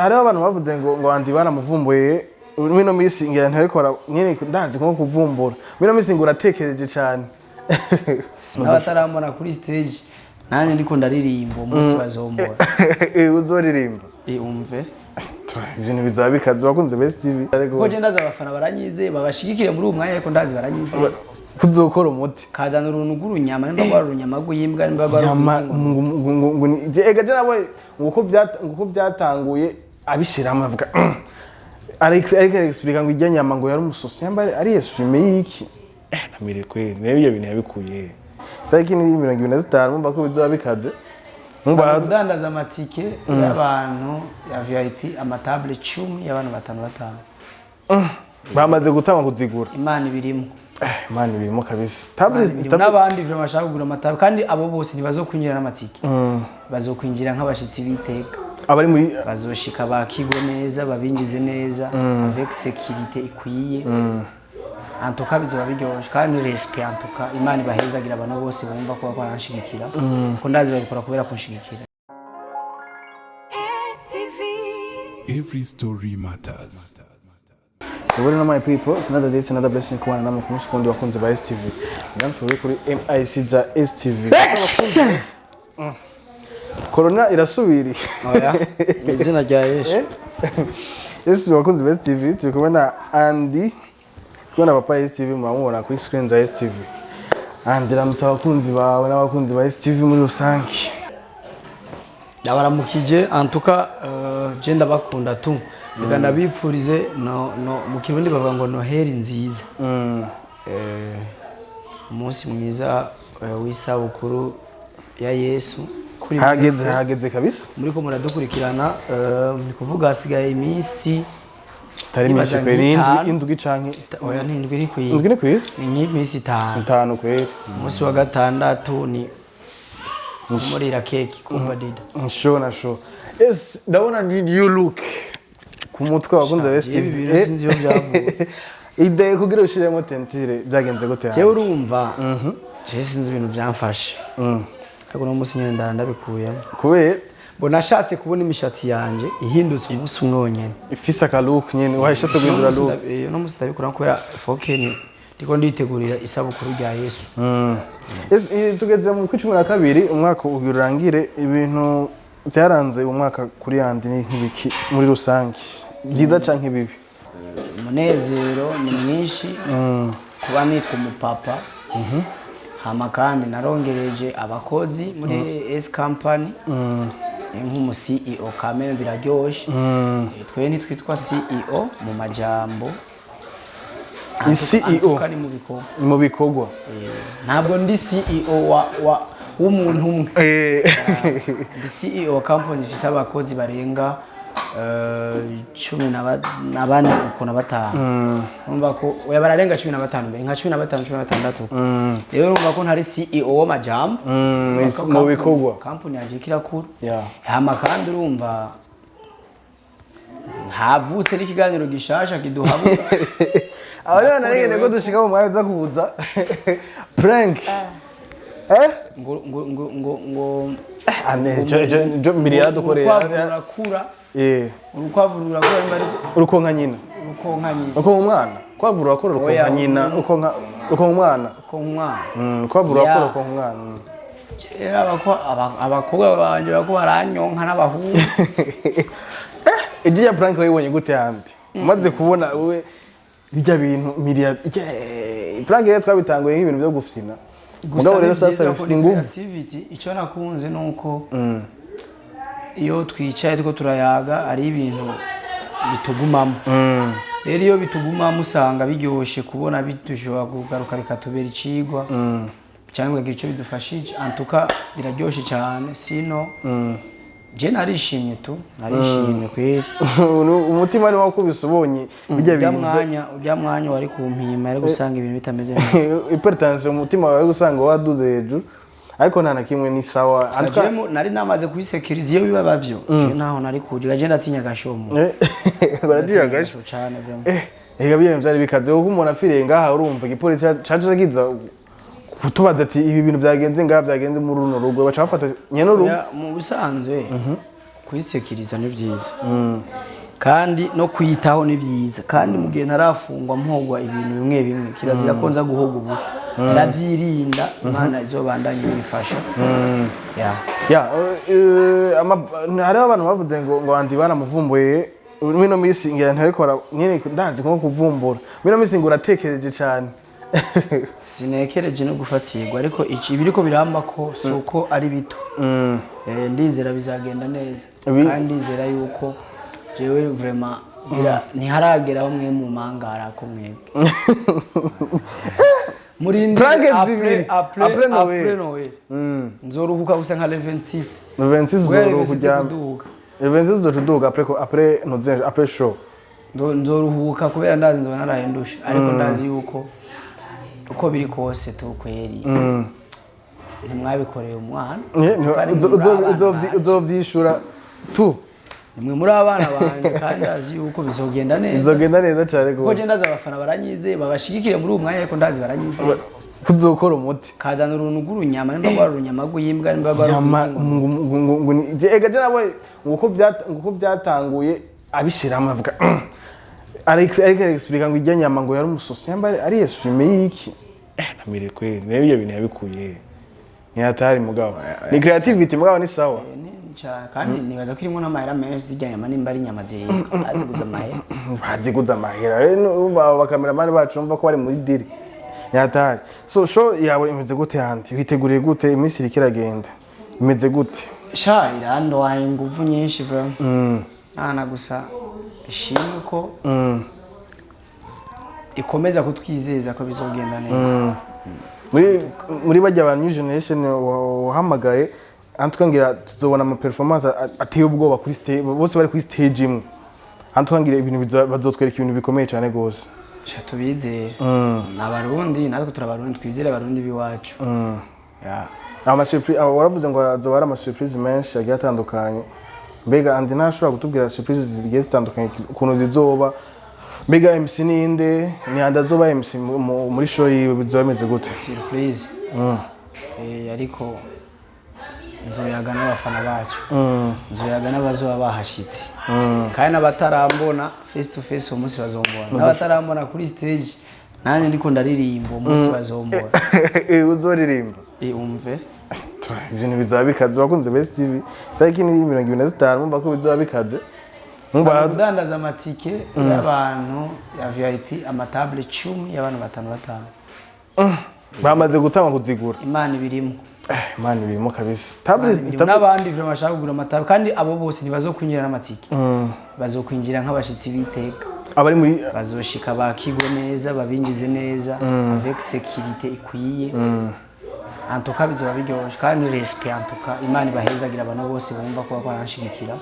hariho abantu bavuze ngo andi banamuvumbuye mino misi ngira ntabikora nyine ndazi nko kuvumbura mino misi ngo uratekereje cyane n'abatarambona kuri stage nanjye ndiko ndaririmba umunsi bazombora uzoririmba umve ibintu bizaba bikaze bakunze Best TV ko je ndaza abafana baranyize babashigikire muri uwo mwanya ariko ndazi baranyize kuzokora umuti kazana uruntu rw'urunyama nimba rwa runyama rw'imbwa nimba rwa ngo ega je nabo uko byatanguye abishiramo avuga Alex explica ngo ijya nyama ngo yari umusosi yamba ari yesume yiki namire kweli nayo ibyo bintu yabikuye tariki ni 25 mumva ko bizoba bikaze mumva kudandaza amatike y'abantu ya VIP amatable 10 y'abantu 5 bamaze gutanga kuzigura imana ibirimo imana ibirimo kabisa tables n'abandi vyo bashaka kugura amatable kandi abo bose ntibazokwinjira n'amatike bazokwinjira nk'abashitsi biteka abari muri bazoshika bakigwe neza babinjize neza avec sécurité ikwiye antuka bizoba biryoshe kandi respect antuka imana ibahezagira abantu bose bumva ko baranshigikira ko ndazi babikora kubera kunshigikira. Every story matters. Well, my people, it's another day, it's another blessing. Kuwana namwe kumusukundi wakunze ba STV. Ndamfuye kuri MIC za STV. Corona irasubiri. Oya. Izina rya Yesu. Yesu wakunze ba STV, turi kubona Andy. Kubona papa STV mwamubona kuri screen za STV. Andy ramutsa abakunzi bawe n'abakunzi ba STV muri rusange. Ndabaramukije antuka je ndabakunda tu. Reka ndabipfurize no mu Kirundi bavuga ngo Noheli nziza. Umunsi mwiza w'isabukuru ya Yesu kuri hageze kabisa muri ko muradukurikirana ni kuvuga hasigaye iminsi tari myinshi kweri indwi canke oya ntindwi iri kwiye indwi ni kweri ni nk'iminsi 5 kweri umunsi wa gatandatu ni umurira keki kumba dida show na show yes ndabona need you look ku mutwe wakunze Best TV sinzi yo byavuye ide kugira ushiremo tentire byagenze gute cyo urumva je sinzi ibintu byamfashe ariko no musi nyene ndabikuye kubera bo nashatse kubona imishatsi yanje ihindutse ubusi umwonyene ifise akaluku nyene wahishatse guhindura look no musi ndabikora kubera fokeni ndiko nditegurira isabukuru rya Yesu yes tugeze mu 12 umwaka ugirangire ibintu byaranze umwaka kuri yandi ni nk'ibiki muri rusange byiza canke bibi umunezero ni mwinshi kuba nitwa umupapa hama kandi narongereje abakozi muri S company nk'umu CEO kameme biraryoshe twe ntitwitwa CEO mu majambo CEO kandi mu bikorwa ntabwo ndi CEO w'umuntu umwe ndi CEO wa company ifise abakozi barenga 14 uko na batanu numva ko oya bararenga 15 mbere nka 15 16 rero numva ko ntari CEO w'amajambo mu bikorwa company yaje kirakuru yeah hama kandi urumva havutse n'ikiganiro gishasha kiduhabura abana narengene ko dushika mu mwanya za kubuza prank ngo ane jo miliyari dukorera urakura urukwavu rurakura mbari urukonka nyina uko umwana kwavu rurakura urukonka nyina uko umwana kwavu rurakura uko umwana abakobwa banje bako baranyonka n'abahungu igiye prank wayibonye gute handi umaze kubona we bijya bintu miliyari prank ye twabitanguye nk'ibintu byo gufina mugabo rero sasa bifite ingufu icyo nakunze nuko iyo twicaye tuko turayaga ari ibintu bitugumamo rero iyo bitugumamo usanga biryoshe kubona bitushobora kugaruka bikatubera icigwa cyangwa gico bidufashije antuka biraryoshe cyane sino je narishimye tu narishimye kweri umutima ni wakubise ubonye bijya bintu ujya mwanya wari kumpima ari gusanga ibintu bitameze neza hypertension umutima wari gusanga waduze hejuru ariko nta nakimwe ni sawa antuka nari namaze kubisekiriza iyo biba bavyo je naho nari kuje je ndatinya gashomo baratinya gasho cyane vraiment ega biye byari bikaze kuko umuntu afiriye ngaha urumva igipolisi caje kiza kutubaza ati ibi bintu byagenze ngaha byagenze muri runo rugo baca bafata nyene rugo mu busanzwe kuyisekiriza ni byiza kandi no kuyitaho ni byiza kandi mu gihe ntarafungwa mpogwa ibintu bimwe bimwe kirazira ko nza guhoga ubusa ndabyirinda Imana izobandanye bifasha hariho abantu bavuze ngo andi baramuvumbuye mino misi ngira ntabikora nyine ndazi nko kuvumbura mino misi ngo uratekereje cyane sinekereje no gufatirwa ariko ibiriko biramba ko suko ari bito ndizera bizagenda neza kandi ndizera yuko jewe vraiment ntiharagera bamwe mu mangara ko mwebwe murindi après Noël nzoruhuka gusa nka 26 uzoruhuka kujyana 26 uzoruhuka après show nzoruhuka kubera ndazi nzoba narahindusha ariko ndazi yuko uko biri kose tukweri ntimwabikoreye umwana uzovyishura tu nimwe muri abana banje kandi ndazi yuko bizogenda neza cyane kuko je ndazi abafana baranyize babashigikire muri uwo mwanya ariko ndazi baranyize kuzokora umuti kazana uruntu rw'urunyama nimba rwa runyama rw'imbwa nimba rwa ega je nabo uko byatanguye abishiramo avuga Alex explica ngo ijya nyama ngo yari umusosi yamba ari Yesu yiki namire kweli nebyo bintu yabikuye ntiyatari mugabo ni creativity mugabo ni sawa kandi nibaza ko irimo n'amahera menshi zijya nyama nimba ari nyama ziribwa baziguza amahera rero bakameramani bacu bumva ko bari muri diri ntiyatari so show yawe imeze gute hanti witeguriye gute iminsi irikiragenda imeze gute sha irando waye nguvu nyinshi bro nana gusa ishimwe ko ikomeza kutwizeza ko bizogenda neza muri bajya abantu new generation wahamagaye antwangira tuzobona ama performance ateye ubwoba kuri stage bose bari kuri stage imwe antwangira ibintu bazotwereka ibintu bikomeye cyane gose sha tubizera n'abarundi natwe turabarundi twizere abarundi biwacu ama surprise waravuze ngo azobara ama surprise menshi agiye atandukanye mbega andi ntashobora kutubwira surprise zigiye zitandukanye ukuntu zizoba mbega MC ninde ni andi azoba MC muri show yiwe bizoba bimeze gute surprise ariko nzoyaga n'abafana bacu nzoyaga n'abazoba bahashitse kandi n'abatarambona face to face umunsi bazombona n'abatarambona kuri stage nanye ndiko ndaririmba umunsi bazombona uzoririmba umve ibintu bizaba bikaze bakunze Best TV tariki ni 25 mumva ko bizaba bikaze mumva kudandaza amatike y'abantu ya VIP amatable 10 y'abantu 5 bamaze gutanga kuzigura Imana ibirimo kabisa n'abandi vraiment bashaka kugura amatable kandi abo bose ntibazokwinjira n'amatike bazokwinjira nk'abashitsi biteka abari muri bazoshika bakigwe neza babinjize neza avec sécurité ikwiye antuka bizoba biryoshe kandi respect antuka Imana ibahezagira abantu bose bumva ko baranshigikira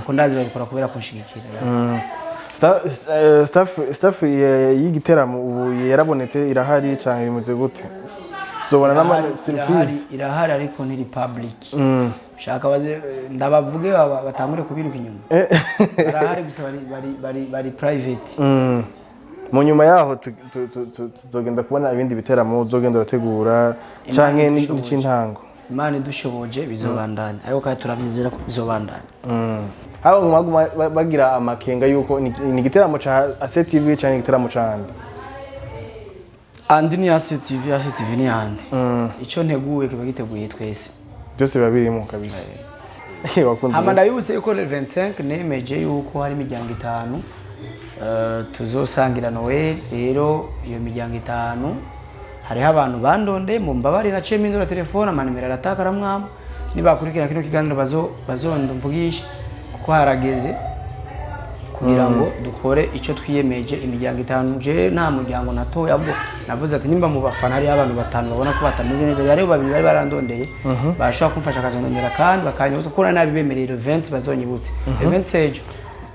ko ndazi babikora kubera kunshigikira staff y'igiteramo ubu yarabonetse irahari cyane bimuze gute zobona n'ama surprise irahari ariko ntiri public shaka baze ndabavuge batangure kubiruka inyuma barahari gusa bari private mu nyuma yaho tuzogenda kubona ibindi biteramo uzogenda urategura canke n'intango Imana idushoboje bizobandanya ariko kandi turavyizera ko bizobandanya haba nguma bagira amakenga yuko ni igiteramo ca ACTV canke igiteramo candi andi ni ACTV ni andi ico nteguye kiba giteguye twese byose biba birimo kabisa hama ndabibutse yuko le 25 nemeje yuko hari imiryango 5 tuzosangira Noel rero iyo miryango 5 hariho abantu bandonde mu mbabari naciye mpindura telefone amanimero aratakara mwama nibakurikira kino kiganiro bazondumvugisha kuko harageze kugira ngo dukore ico twiyemeje imiryango 5 je nta muryango natoya bwo navuze ati nimba mu bafana hari abantu 5 babona ko batameze neza rero babiri bari barandondeye bashaka kumfasha akazondera kandi bakanyoza ko nabibemerera event bazonyibutse event sejo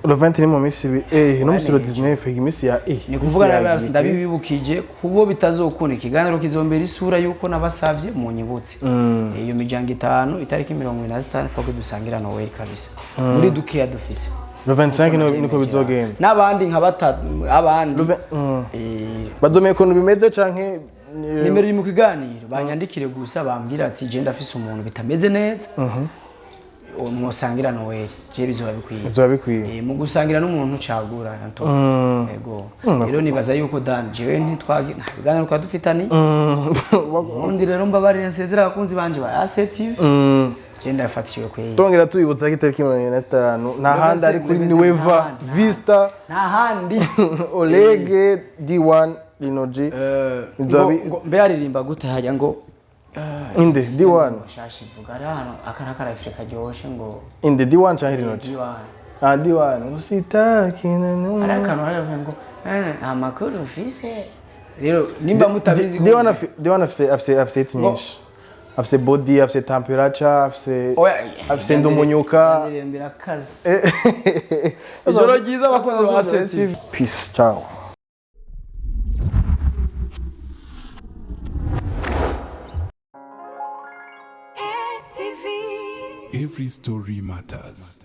le 20 ni mu misi no mu 19 imisi ya ni kuvuga ndabibibukije kubo bitazokuna ikiganiro kizombera isura yuko nabasavye mu nyibutse iyo miryango 5 itariki 25 foko dusangira Noel kabisa muri dukeya dufise le 25 niko bizogenda nabandi nka batatu abandi bazomeye ko bimeze canke nimero mu kiganiro banyandikire gusa bambwira ati je ndafise umuntu bitameze neza mwosangira Noel je bizoba bikwiye bizoba bikwiye mu gusangira n'umuntu ucagura Anto yego rero nibaza yuko Dan jewe ntitwabiganira kwa dufitani undi rero mbabarira nsezera abakunzi banje ba Asset je ndafatiwe kweye tongera tuyibutsa ko itariki 15 nta handi ari kuri Nueva Vista nta handi Olege D1 Linoji mbe aririmba gute hajya ngo inde D1 shashi vuga hano akara Afrika ryoshe ngo inde D1 cyangwa Linoji D1 usitaki arakano aravuga ngo amakuru ufise rero nimba mutabizi D1 afise hits nyinshi afise body afise temperature afise ndumunyuka ndirembera kazi ijoro ryiza abakunzi ba Asset peace ciao. Every story matters.